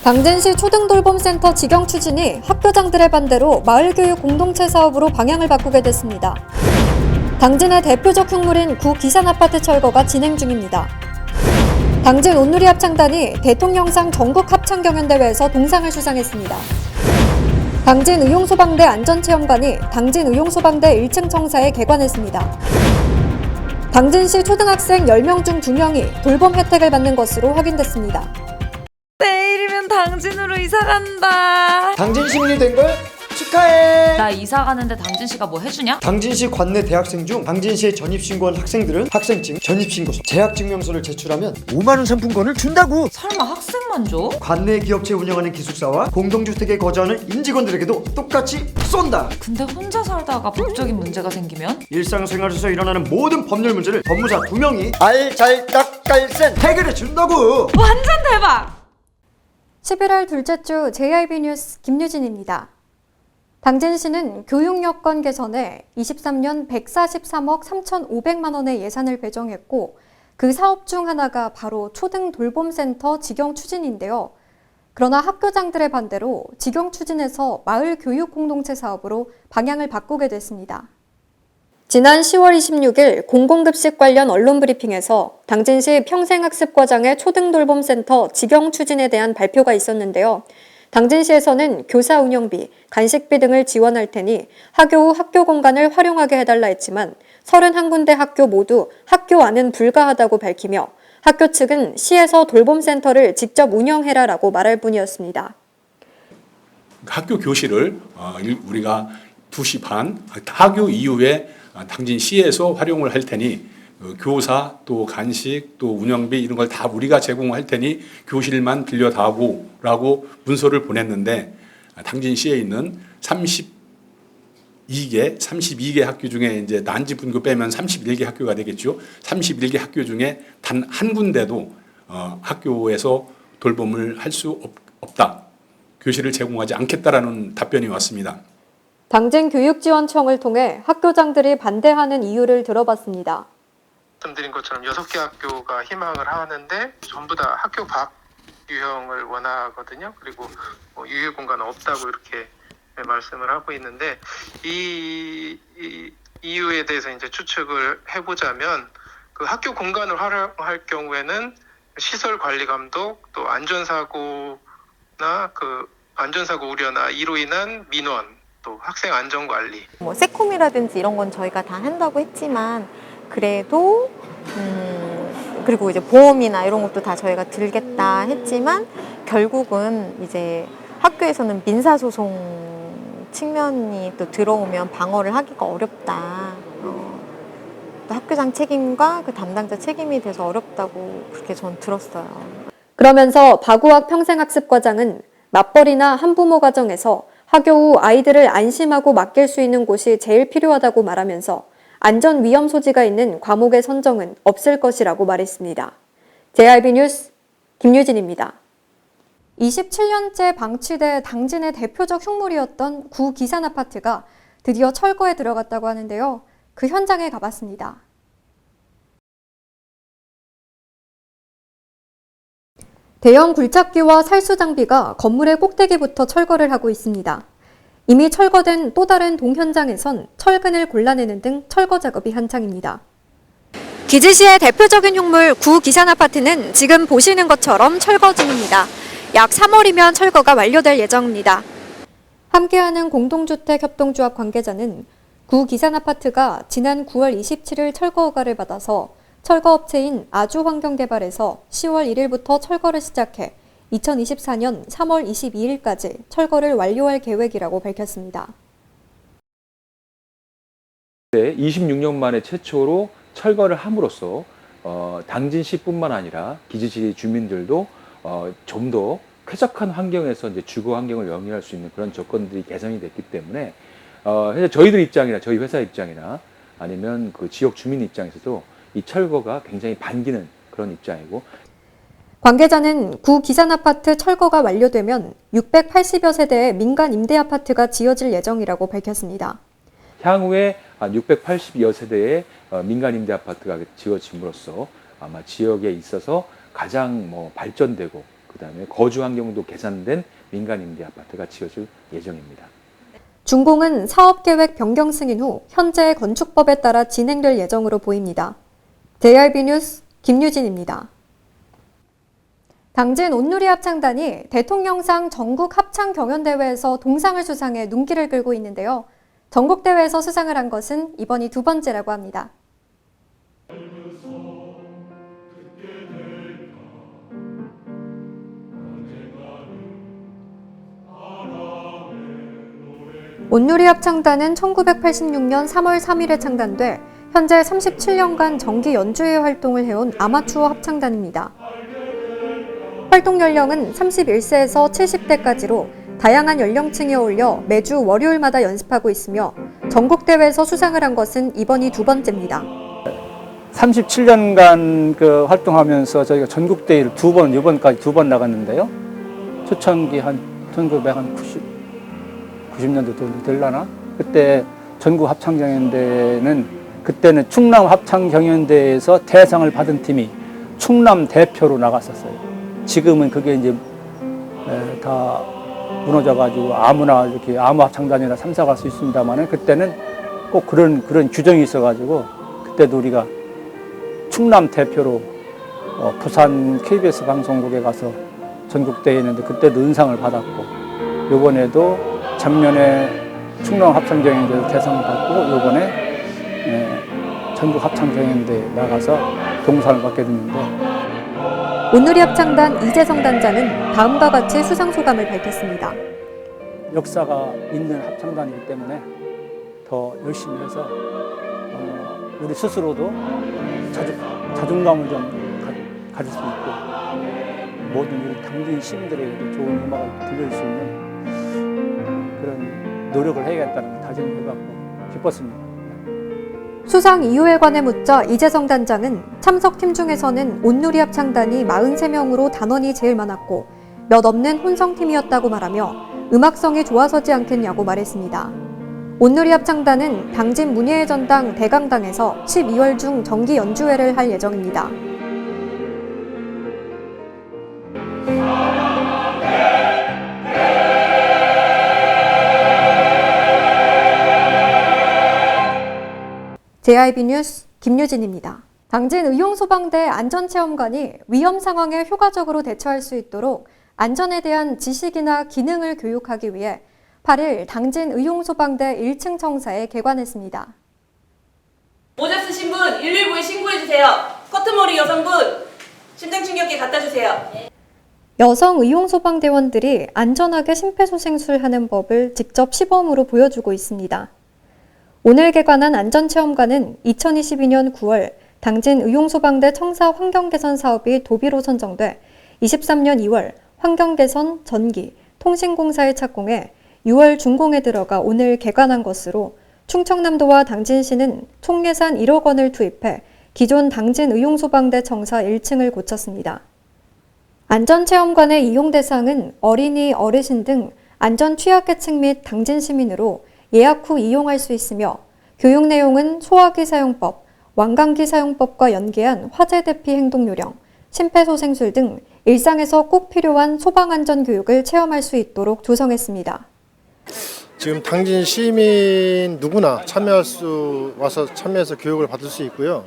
당진시 초등돌봄센터 직영 추진이 학교장들의 반대로 마을교육 공동체 사업으로 방향을 바꾸게 됐습니다. 당진의 대표적 흉물인 구 기산아파트 철거가 진행 중입니다. 당진 온누리 합창단이 대통령상 전국 합창경연대회에서 동상을 수상했습니다. 당진 의용소방대 안전체험관이 당진 의용소방대 1층 청사에 개관했습니다. 당진시 초등학생 10명 중 2명이 돌봄 혜택을 받는 것으로 확인됐습니다. 내일이면 당진으로 이사 간다. 당진 시민이 된 걸 축하해. 나 이사 가는데 당진시가 뭐 해주냐? 당진시 관내 대학생 중 당진시에 전입신고한 학생들은 학생증, 전입신고서, 재학증명서를 제출하면 5만 원 상품권을 준다고. 설마 학생만 줘? 관내 기업체 운영하는 기숙사와 공동주택에 거주하는 임직원들에게도 똑같이 쏜다. 근데 혼자 살다가 법적인 문제가 생기면? 일상생활에서 일어나는 모든 법률 문제를 법무사 2명이 알잘딱깔센 해결해 준다고. 완전 대박! 11월 둘째 주 JIB 뉴스 김유진입니다. 당진시는 교육여건 개선에 23년 143억 3,500만 원의 예산을 배정했고 그 사업 중 하나가 바로 초등돌봄센터 직영 추진인데요. 그러나 학교장들의 반대로 직영 추진에서 마을 교육 공동체 사업으로 방향을 바꾸게 됐습니다. 지난 10월 26일 공공급식 관련 언론 브리핑에서 당진시 평생학습과장의 초등돌봄센터 직영 추진에 대한 발표가 있었는데요. 당진시에서는 교사 운영비, 간식비 등을 지원할 테니 학교 후 학교 공간을 활용하게 해달라 했지만 31군데 학교 모두 학교 안은 불가하다고 밝히며 학교 측은 시에서 돌봄센터를 직접 운영해라라고 말할 뿐이었습니다. 학교 교실을 우리가 2시 반 학교 이후에 당진시에서 활용을 할 테니 교사 또 간식 또 운영비 이런 걸 다 우리가 제공할 테니 교실만 빌려다오 라고 문서를 보냈는데 당진시에 있는 32개 학교 중에 이제 난지 분교 빼면 31개 학교가 되겠죠. 31개 학교 중에 단 한 군데도 학교에서 돌봄을 할 수 없다. 교실을 제공하지 않겠다라는 답변이 왔습니다. 당진교육지원청을 통해 학교장들이 반대하는 이유를 들어봤습니다. 말씀드린 것처럼 6개 학교가 희망을 하는데 전부 다 학교 밖 유형을 원하거든요. 그리고 유휴 공간은 없다고 이렇게 말씀을 하고 있는데 이 이유에 대해서 이제 추측을 해보자면 그 학교 공간을 활용할 경우에는 시설 관리 감독 또 안전사고 우려나 이로 인한 민원 또 학생 안전 관리 세콤이라든지 이런 건 저희가 다 한다고 했지만 그래도 그리고 이제 보험이나 이런 것도 다 저희가 들겠다 했지만 결국은 이제 학교에서는 민사소송 측면이 또 들어오면 방어를 하기가 어렵다. 또 학교장 책임과 그 담당자 책임이 돼서 어렵다고 그렇게 전 들었어요. 그러면서 박우학 평생학습과장은 맞벌이나 한부모 가정에서 학교 후 아이들을 안심하고 맡길 수 있는 곳이 제일 필요하다고 말하면서 안전 위험 소지가 있는 과목의 선정은 없을 것이라고 말했습니다. JIB 뉴스 김유진입니다. 27년째 방치돼 당진의 대표적 흉물이었던 구 기산아파트가 드디어 철거에 들어갔다고 하는데요. 그 현장에 가봤습니다. 대형 굴착기와 살수 장비가 건물의 꼭대기부터 철거를 하고 있습니다. 이미 철거된 또 다른 동현장에선 철근을 골라내는 등 철거 작업이 한창입니다. 기지시의 대표적인 흉물 구 기산아파트는 지금 보시는 것처럼 철거 중입니다. 약 3월이면 철거가 완료될 예정입니다. 함께하는 공동주택협동조합 관계자는 구 기산아파트가 지난 9월 27일 철거 허가를 받아서 철거업체인 아주환경개발에서 10월 1일부터 철거를 시작해 2024년 3월 22일까지 철거를 완료할 계획이라고 밝혔습니다. 26년 만에 최초로 철거를 함으로써 당진시뿐만 아니라 기지시 주민들도 좀 더 쾌적한 환경에서 이제 주거 환경을 영위할 수 있는 그런 조건들이 개선이 됐기 때문에 저희들 입장이나 저희 회사 입장이나 아니면 그 지역 주민 입장에서도 이 철거가 굉장히 반기는 그런 입장이고. 관계자는 구 기산아파트 철거가 완료되면 680여 세대의 민간 임대아파트가 지어질 예정이라고 밝혔습니다. 향후에 680여 세대의 민간 임대아파트가 지어짐으로써 아마 지역에 있어서 가장 발전되고 그다음에 거주 환경도 개선된 민간 임대 아파트가 지어질 예정입니다. 준공은 사업계획 변경 승인 후 현재 건축법에 따라 진행될 예정으로 보입니다. JRB 뉴스 김유진입니다. 당진 온누리 합창단이 대통령상 전국 합창 경연대회에서 동상을 수상해 눈길을 끌고 있는데요. 전국대회에서 수상을 한 것은 이번이 두 번째라고 합니다. 온누리 합창단은 1986년 3월 3일에 창단돼 현재 37년간 정기 연주회 활동을 해온 아마추어 합창단입니다. 활동 연령은 31세에서 70대까지로 다양한 연령층에 어울려 매주 월요일마다 연습하고 있으며 전국대회에서 수상을 한 것은 이번이 두 번째입니다. 37년간 그 활동하면서 저희가 전국대회를 이번까지 두 번 나갔는데요. 초창기 한 1990년도 정도 될라나? 그때 전국 합창경연대회는 그때는 충남 합창경연대회에서 대상을 받은 팀이 충남 대표로 나갔었어요. 지금은 그게 이제 다 무너져가지고 아무나 이렇게 아무 합창단이나 참석할 수 있습니다만은 그때는 꼭 그런 규정이 있어가지고 그때도 우리가 충남 대표로 부산 KBS 방송국에 가서 전국대회 했는데 그때도 은상을 받았고 요번에도 작년에 충남 합창경연대 대상을 받고 요번에 전국 합창경연대에 나가서 동상을 받게 됐는데 온누리 합창단 이재성 단장은 다음과 같이 수상 소감을 밝혔습니다. 역사가 있는 합창단이기 때문에 더 열심히 해서 우리 스스로도 자존감을 좀 가질 수 있고 모든 우리 당진 시민들에게도 좋은 음악을 들려줄 수 있는 그런 노력을 해야겠다는 다짐을 해갖고 기뻤습니다. 수상 이유에 관해 묻자 이재성 단장은 참석팀 중에서는 온누리 합창단이 43명으로 단원이 제일 많았고 몇 없는 혼성팀이었다고 말하며 음악성이 좋아서지 않겠냐고 말했습니다. 온누리 합창단은 당진 문예의 전당 대강당에서 12월 중 정기 연주회를 할 예정입니다. JRB 뉴스 김유진입니다. 당진 의용소방대 안전체험관이 위험 상황에 효과적으로 대처할 수 있도록 안전에 대한 지식이나 기능을 교육하기 위해 8일 당진 의용소방대 1층 청사에 개관했습니다. 모자 쓰신 분 119에 신고해주세요. 커튼머리 여성분 심장충격기 갖다주세요. 여성 의용소방대원들이 안전하게 심폐소생술하는 법을 직접 시범으로 보여주고 있습니다. 오늘 개관한 안전체험관은 2022년 9월 당진 의용소방대 청사 환경개선 사업이 도비로 선정돼 23년 2월 환경개선, 전기, 통신공사에 착공해 6월 준공에 들어가 오늘 개관한 것으로 충청남도와 당진시는 총 예산 1억 원을 투입해 기존 당진 의용소방대 청사 1층을 고쳤습니다. 안전체험관의 이용 대상은 어린이, 어르신 등 안전 취약계층 및 당진 시민으로 예약 후 이용할 수 있으며 교육 내용은 소화기 사용법, 완강기 사용법과 연계한 화재 대피 행동 요령, 심폐소생술 등 일상에서 꼭 필요한 소방안전 교육을 체험할 수 있도록 조성했습니다. 지금 당진 시민 누구나 와서 참여해서 교육을 받을 수 있고요.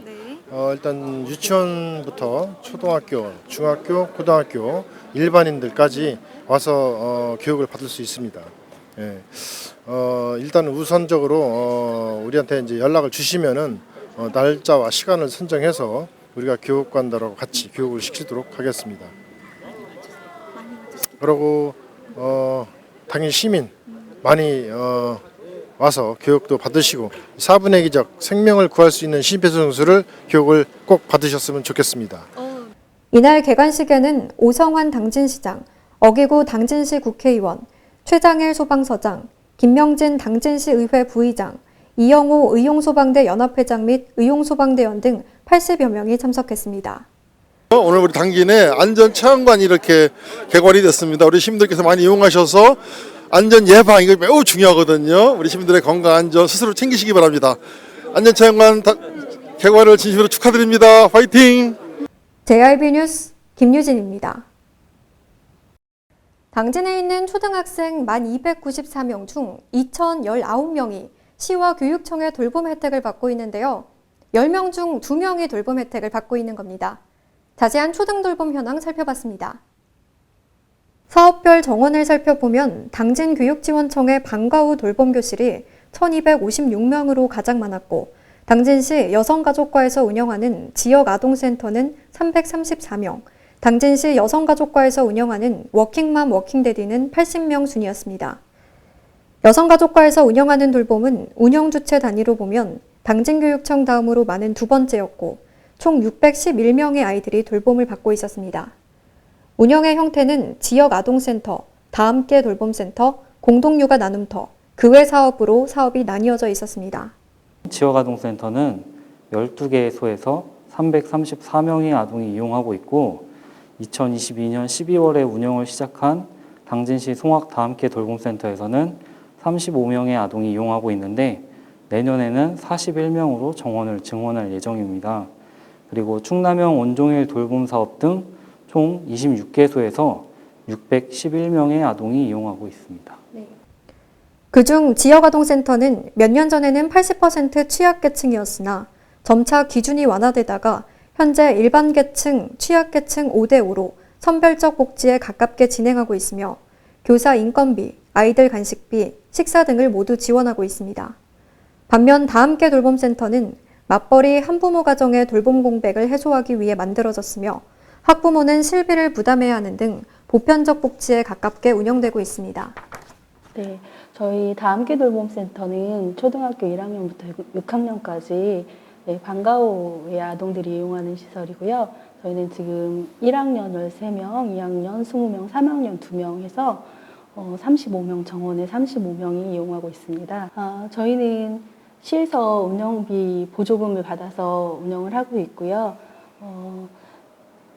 일단 유치원부터 초등학교, 중학교, 고등학교, 일반인들까지 와서 교육을 받을 수 있습니다. 예. 일단 우선적으로 우리한테 이제 연락을 주시면은 날짜와 시간을 선정해서 우리가 교육관들하고 같이 교육을 시키도록 하겠습니다. 그리고 당연히 시민 많이 와서 교육도 받으시고 4분의 기적 생명을 구할 수 있는 심폐소생술을 교육을 꼭 받으셨으면 좋겠습니다. 이날 개관식에는 오성환 당진시장, 어기구 당진시 국회의원, 최장일 소방서장, 김명진 당진시 의회 부의장, 이영호 의용소방대 연합회장 및 의용소방대원 등 80여 명이 참석했습니다. 오늘 우리 당진에 안전체험관이 이렇게 개관이 됐습니다. 우리 시민들께서 많이 이용하셔서 안전 예방 이거 매우 중요하거든요. 우리 시민들의 건강 안전 스스로 챙기시기 바랍니다. 안전체험관 개관을 진심으로 축하드립니다. 화이팅! JRB 뉴스 김유진입니다. 당진에 있는 초등학생 1294명 중 2019명이 시와 교육청의 돌봄 혜택을 받고 있는데요. 10명 중 2명이 돌봄 혜택을 받고 있는 겁니다. 자세한 초등 돌봄 현황 살펴봤습니다. 사업별 정원을 살펴보면 당진교육지원청의 방과 후 돌봄 교실이 1256명으로 가장 많았고 당진시 여성가족과에서 운영하는 지역아동센터는 334명, 당진시 여성가족과에서 운영하는 워킹맘 워킹데디는 80명 순이었습니다. 여성가족과에서 운영하는 돌봄은 운영주체 단위로 보면 당진교육청 다음으로 많은 두 번째였고 총 611명의 아이들이 돌봄을 받고 있었습니다. 운영의 형태는 지역아동센터, 다함께 돌봄센터, 공동육아 나눔터, 그 외 사업으로 사업이 나뉘어져 있었습니다. 지역아동센터는 12개의 소에서 334명의 아동이 이용하고 있고 2022년 12월에 운영을 시작한 당진시 송악 다함께 돌봄센터에서는 35명의 아동이 이용하고 있는데 내년에는 41명으로 정원을 증원할 예정입니다. 그리고 충남형 온종일 돌봄 사업 등 총 26개소에서 611명의 아동이 이용하고 있습니다. 그중 지역아동센터는 몇 년 전에는 80% 취약계층이었으나 점차 기준이 완화되다가 현재 일반계층, 취약계층 5대5로 선별적 복지에 가깝게 진행하고 있으며 교사 인건비, 아이들 간식비, 식사 등을 모두 지원하고 있습니다. 반면 다함께 돌봄센터는 맞벌이 한부모 가정의 돌봄 공백을 해소하기 위해 만들어졌으며 학부모는 실비를 부담해야 하는 등 보편적 복지에 가깝게 운영되고 있습니다. 네, 저희 다함께 돌봄센터는 초등학교 1학년부터 6학년까지 방과후의 아동들이 이용하는 시설이고요. 저희는 지금 1학년을 3명, 2학년 20명, 3학년 2명 해서 35명 정원에 35명이 이용하고 있습니다. 저희는 시에서 운영비 보조금을 받아서 운영을 하고 있고요.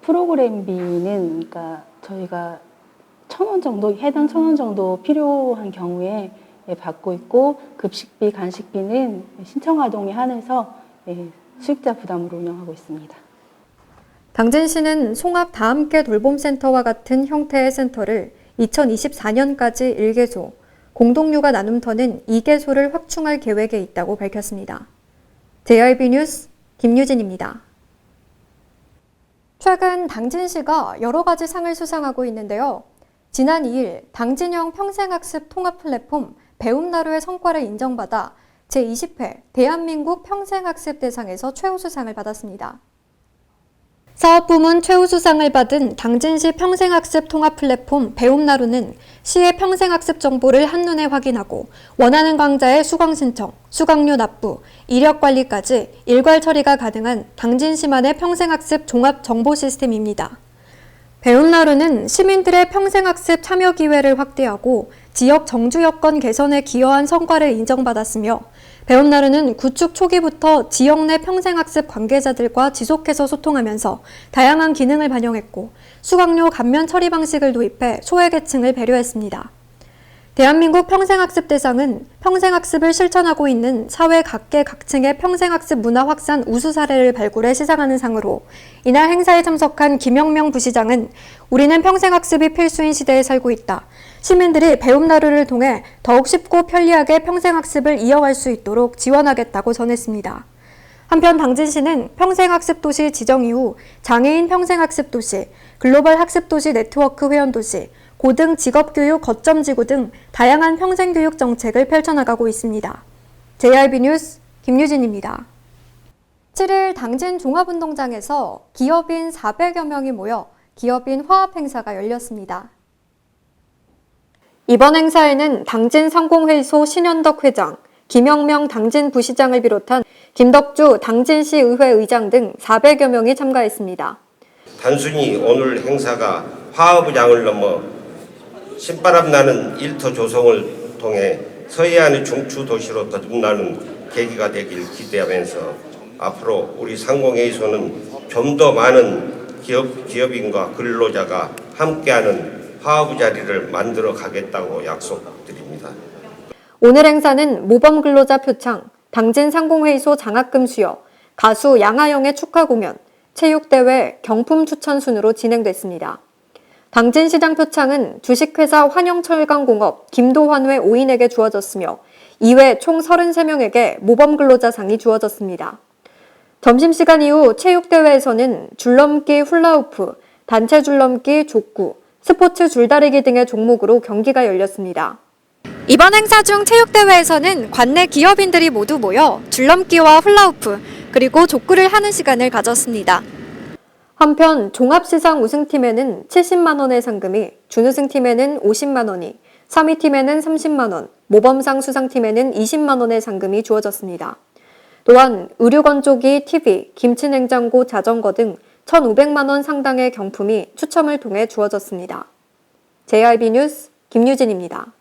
프로그램비는 그러니까 저희가 1,000원 정도, 해당 1,000원 정도 필요한 경우에 받고 있고 급식비, 간식비는 신청아동에 한해서 수익자 부담으로 운영하고 있습니다. 당진시는 송악 다함께 돌봄센터와 같은 형태의 센터를 2024년까지 1개소, 공동육아 나눔터는 2개소를 확충할 계획에 있다고 밝혔습니다. JRB 뉴스 김유진입니다. 최근 당진시가 여러 가지 상을 수상하고 있는데요. 지난 2일 당진형 평생학습 통합 플랫폼 배움나루의 성과를 인정받아 제20회 대한민국 평생학습대상에서 최우수상을 받았습니다. 사업부문 최우수상을 받은 당진시 평생학습 통합 플랫폼 배움나루는 시의 평생학습 정보를 한눈에 확인하고 원하는 강좌의 수강 신청, 수강료 납부, 이력 관리까지 일괄 처리가 가능한 당진시만의 평생학습 종합 정보 시스템입니다. 배움나루는 시민들의 평생학습 참여 기회를 확대하고 지역 정주 여건 개선에 기여한 성과를 인정받았으며 배움나루는 구축 초기부터 지역 내 평생학습 관계자들과 지속해서 소통하면서 다양한 기능을 반영했고 수강료 감면 처리 방식을 도입해 소외계층을 배려했습니다. 대한민국 평생학습대상은 평생학습을 실천하고 있는 사회 각계 각층의 평생학습 문화 확산 우수 사례를 발굴해 시상하는 상으로 이날 행사에 참석한 김영명 부시장은 우리는 평생학습이 필수인 시대에 살고 있다. 시민들이 배움나루를 통해 더욱 쉽고 편리하게 평생학습을 이어갈 수 있도록 지원하겠다고 전했습니다. 한편 당진시는 평생학습도시 지정 이후 장애인 평생학습도시, 글로벌 학습도시 네트워크 회원도시, 고등 직업교육 거점지구 등 다양한 평생교육 정책을 펼쳐나가고 있습니다. JRB 뉴스 김유진입니다. 7일 당진 종합운동장에서 기업인 400여 명이 모여 기업인 화합 행사가 열렸습니다. 이번 행사에는 당진 상공회의소 신현덕 회장, 김영명 당진 부시장을 비롯한 김덕주 당진시 의회 의장 등 400여 명이 참가했습니다. 단순히 오늘 행사가 화합의 장을 넘어 신바람 나는 일터 조성을 통해 서해안의 중추 도시로 거듭나는 계기가 되길 기대하면서 앞으로 우리 상공회의소는 좀 더 많은 기업인과 근로자가 함께하는 화합의 자리를 만들어 가겠다고 약속드립니다. 오늘 행사는 모범 근로자 표창, 당진 상공회의소 장학금 수여, 가수 양하영의 축하 공연, 체육대회, 경품 추천 순으로 진행됐습니다. 당진시장 표창은 주식회사 환영철강공업 김도환회 5인에게 주어졌으며 이외 총 33명에게 모범근로자상이 주어졌습니다. 점심시간 이후 체육대회에서는 줄넘기 훌라후프, 단체 줄넘기 족구, 스포츠 줄다리기 등의 종목으로 경기가 열렸습니다. 이번 행사 중 체육대회에서는 관내 기업인들이 모두 모여 줄넘기와 훌라후프, 그리고 족구를 하는 시간을 가졌습니다. 한편 종합시상 우승팀에는 70만 원의 상금이, 준우승팀에는 50만 원이, 3위 팀에는 30만 원, 모범상 수상팀에는 20만 원의 상금이 주어졌습니다. 또한 의류건조기, TV, 김치냉장고, 자전거 등 1,500만 원 상당의 경품이 추첨을 통해 주어졌습니다. JIB 뉴스 김유진입니다.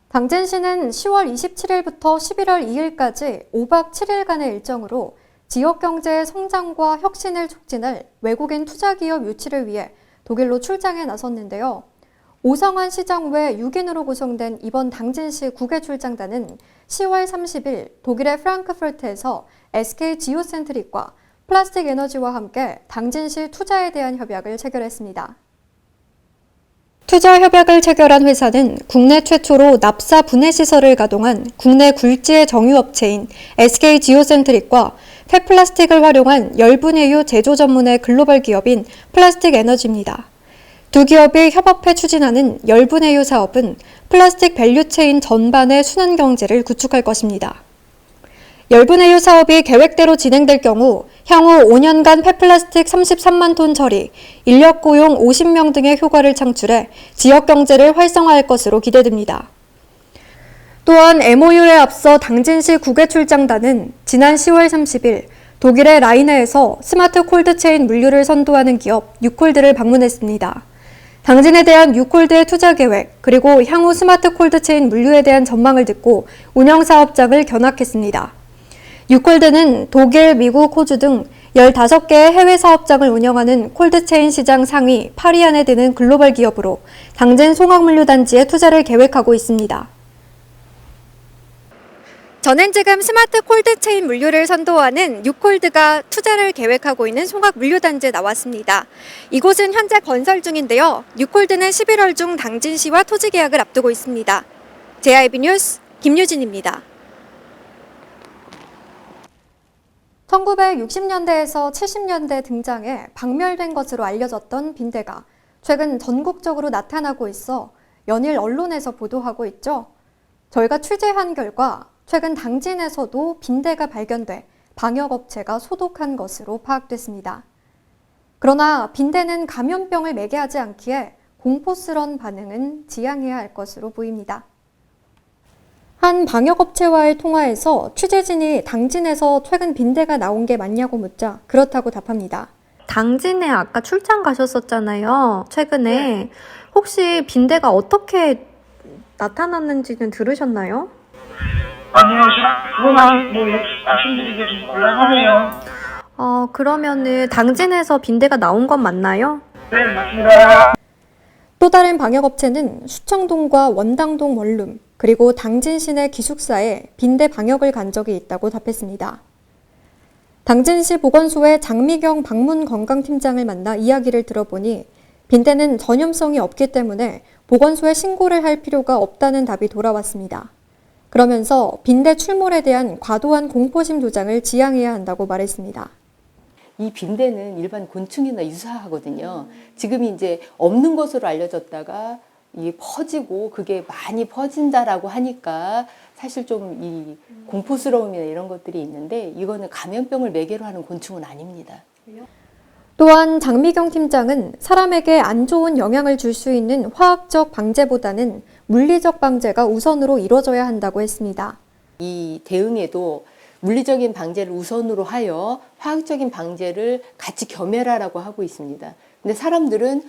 당진시는 10월 27일부터 11월 2일까지 5박 7일간의 일정으로 지역 경제의 성장과 혁신을 촉진할 외국인 투자기업 유치를 위해 독일로 출장에 나섰는데요. 오성환 시장 외 6인으로 구성된 이번 당진시 국외 출장단은 10월 30일 독일의 프랑크푸르트에서 SK 지오센트릭과 플라스틱 에너지와 함께 당진시 투자에 대한 협약을 체결했습니다. 투자 협약을 체결한 회사는 국내 최초로 납사 분해 시설을 가동한 국내 굴지의 정유업체인 SK 지오센트릭과 폐플라스틱을 활용한 열분해유 제조 전문의 글로벌 기업인 플라스틱 에너지입니다. 두 기업이 협업해 추진하는 열분해유 사업은 플라스틱 밸류체인 전반의 순환 경제를 구축할 것입니다. 열분해유 사업이 계획대로 진행될 경우 향후 5년간 폐플라스틱 33만 톤 처리, 인력 고용 50명 등의 효과를 창출해 지역 경제를 활성화할 것으로 기대됩니다. 또한 MOU에 앞서 당진시 국외 출장단은 지난 10월 30일 독일의 라이네에서 스마트 콜드체인 물류를 선도하는 기업 유콜드를 방문했습니다. 당진에 대한 유콜드의 투자 계획, 그리고 향후 스마트 콜드체인 물류에 대한 전망을 듣고 운영사업장을 견학했습니다. 유콜드는 독일, 미국, 호주 등 15개의 해외 사업장을 운영하는 콜드체인 시장 상위 8위 안에 드는 글로벌 기업으로 당진 송악물류단지에 투자를 계획하고 있습니다. 저는 지금 스마트 콜드체인 물류를 선도하는 유콜드가 투자를 계획하고 있는 송악물류단지에 나왔습니다. 이곳은 현재 건설 중인데요. 유콜드는 11월 중 당진시와 토지 계약을 앞두고 있습니다. JIB 뉴스 김유진입니다. 1960년대에서 70년대 등장해 박멸된 것으로 알려졌던 빈대가 최근 전국적으로 나타나고 있어 연일 언론에서 보도하고 있죠. 저희가 취재한 결과 최근 당진에서도 빈대가 발견돼 방역업체가 소독한 것으로 파악됐습니다. 그러나 빈대는 감염병을 매개하지 않기에 공포스런 반응은 지양해야 할 것으로 보입니다. 한 방역업체와의 통화에서 취재진이 당진에서 최근 빈대가 나온 게 맞냐고 묻자 그렇다고 답합니다. 당진에 아까 출장 가셨었잖아요. 최근에 혹시 빈대가 어떻게 나타났는지는 들으셨나요? 아니요, 그거만 뭐 말씀드리기 좀 곤란하네요. 그러면은 당진에서 빈대가 나온 건 맞나요? 네, 맞습니다. 또 다른 방역업체는 수청동과 원당동 원룸, 그리고 당진 시내 기숙사에 빈대 방역을 간 적이 있다고 답했습니다. 당진시 보건소의 장미경 방문건강팀장을 만나 이야기를 들어보니 빈대는 전염성이 없기 때문에 보건소에 신고를 할 필요가 없다는 답이 돌아왔습니다. 그러면서 빈대 출몰에 대한 과도한 공포심 조장을 지양해야 한다고 말했습니다. 이 빈대는 일반 곤충이나 유사하거든요. 지금 이제 없는 것으로 알려졌다가 이 퍼지고 그게 많이 퍼진다라고 하니까 사실 좀 이 공포스러움이나 이런 것들이 있는데 이거는 감염병을 매개로 하는 곤충은 아닙니다. 또한 장미경 팀장은 사람에게 안 좋은 영향을 줄 수 있는 화학적 방제보다는 물리적 방제가 우선으로 이루어져야 한다고 했습니다. 이 대응에도 물리적인 방제를 우선으로 하여 화학적인 방제를 같이 겸해라라고 하고 있습니다. 근데 사람들은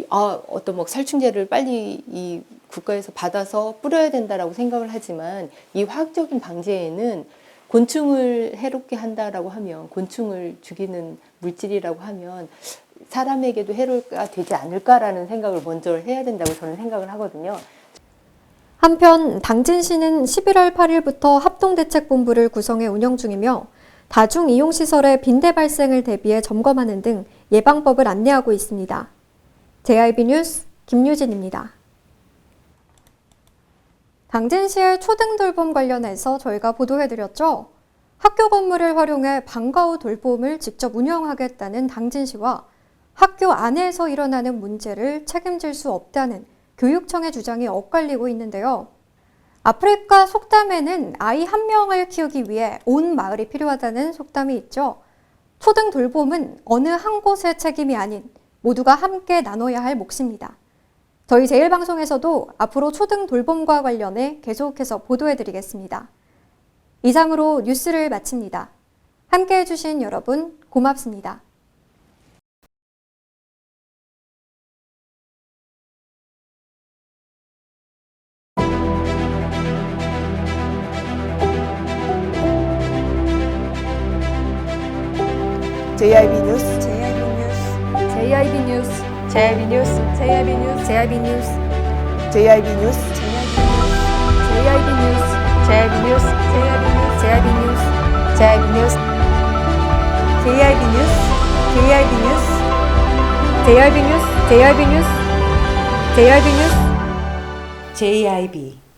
어떤 뭐 살충제를 빨리 이 국가에서 받아서 뿌려야 된다라고 생각을 하지만 이 화학적인 방제에는 곤충을 해롭게 한다라고 하면 곤충을 죽이는 물질이라고 하면 사람에게도 해로가 되지 않을까라는 생각을 먼저 해야 된다고 저는 생각을 하거든요. 한편 당진시는 11월 8일부터 합동대책본부를 구성해 운영 중이며 다중이용시설의 빈대 발생을 대비해 점검하는 등 예방법을 안내하고 있습니다. JIB 뉴스 김유진입니다. 당진시의 초등 돌봄 관련해서 저희가 보도해드렸죠. 학교 건물을 활용해 방과 후 돌봄을 직접 운영하겠다는 당진시와 학교 안에서 일어나는 문제를 책임질 수 없다는 교육청의 주장이 엇갈리고 있는데요. 아프리카 속담에는 아이 한 명을 키우기 위해 온 마을이 필요하다는 속담이 있죠. 초등 돌봄은 어느 한 곳의 책임이 아닌 모두가 함께 나눠야 할 몫입니다. 저희 제일방송에서도 앞으로 초등 돌봄과 관련해 계속해서 보도해드리겠습니다. 이상으로 뉴스를 마칩니다. 함께해 주신 여러분 고맙습니다. JIB 뉴스, JIB 뉴스, JIB 뉴스, JIB 뉴스, JIB 뉴스, JIB 뉴스, JIB 뉴스, JIB 뉴스, JIB 뉴스, JIB 뉴스, JIB 뉴스, JIB 뉴스, JIB 뉴스, JIB 뉴스, JIB 뉴스, JIB 뉴스, JIB 뉴스, JIB